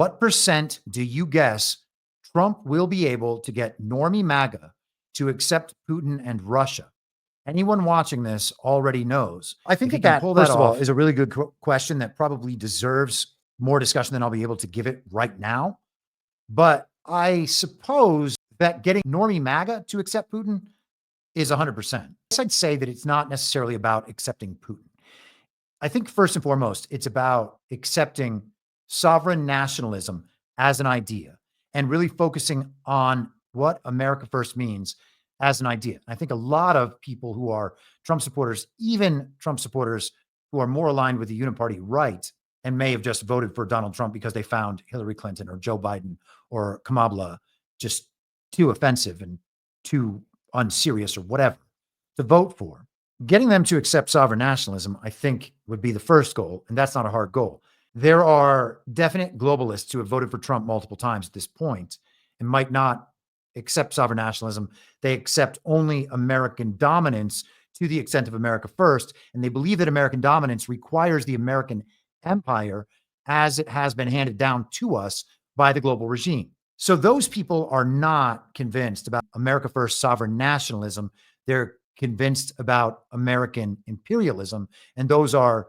What percent do you guess Trump will be able to get normie MAGA to accept Putin and Russia? Anyone watching this already knows. I think If that you can pull that first of all, off- is a really good question that probably deserves more discussion than I'll be able to give it right now. But I suppose that getting normie MAGA to accept Putin is 100%. I'd say that it's not necessarily about accepting Putin. I think first and foremost, it's about accepting sovereign nationalism as an idea and really focusing on what America first means as an idea. I think a lot of people who are Trump supporters, even Trump supporters who are more aligned with the uniparty right and may have just voted for Donald Trump because they found Hillary Clinton or Joe Biden or Kamala just too offensive and too unserious or whatever to vote for. Getting them to accept sovereign nationalism, I think, would be the first goal, and that's not a hard goal. There are definite globalists who have voted for Trump multiple times at this point and might not accept sovereign nationalism. They accept only American dominance to the extent of America first, and they believe that American dominance requires the American empire as it has been handed down to us by the global regime. So those people are not convinced about America first sovereign nationalism. They're convinced about American imperialism, and those are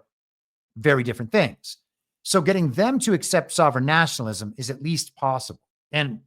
very different things. So getting them to accept sovereign nationalism is at least possible. And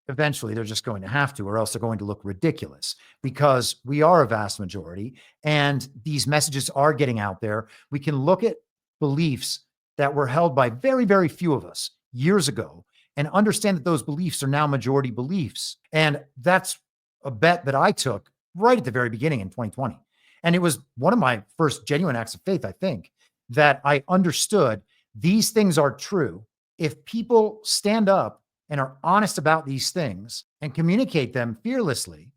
eventually they're just going to have to, or else they're going to look ridiculous because we are a vast majority and these messages are getting out there. We can look at beliefs that were held by very, very few of us years ago and understand that those beliefs are now majority beliefs. And that's a bet that I took right at the very beginning in 2020. And it was one of my first genuine acts of faith, I think, that I understood these things are true. If people stand up and are honest about these things and communicate them fearlessly,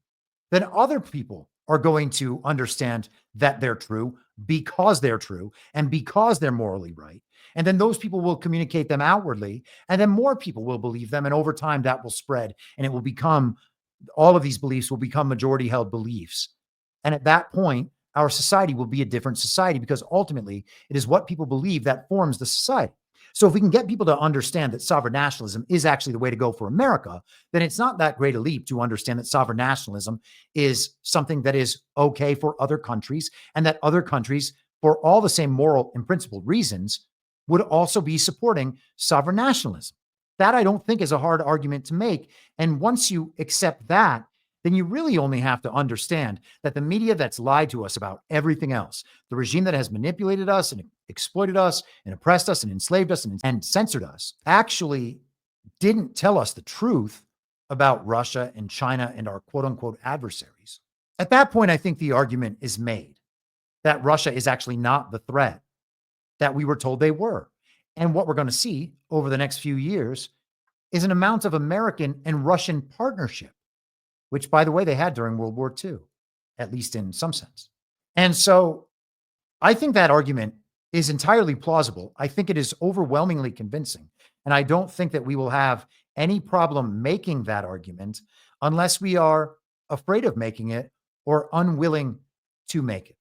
then other people are going to understand that they're true because they're true and because they're morally right. And then those people will communicate them outwardly, and then more people will believe them. And over time, that will spread and it will become, all of these beliefs will become majority held beliefs. And at that point, our society will be a different society because ultimately it is what people believe that forms the society. So if we can get people to understand that sovereign nationalism is actually the way to go for America, then it's not that great a leap to understand that sovereign nationalism is something that is okay for other countries, and that other countries, for all the same moral and principled reasons, would also be supporting sovereign nationalism. That I don't think is a hard argument to make. And once you accept that, then you really only have to understand that the media that's lied to us about everything else, the regime that has manipulated us and exploited us and oppressed us and enslaved us and censored us, actually didn't tell us the truth about Russia and China and our quote unquote adversaries. At that point, I think the argument is made that Russia is actually not the threat that we were told they were. And what we're going to see over the next few years is an amount of American and Russian partnership, which, by the way, they had during World War II, at least in some sense. And so I think that argument is entirely plausible. I think it is overwhelmingly convincing. And I don't think that we will have any problem making that argument unless we are afraid of making it or unwilling to make it.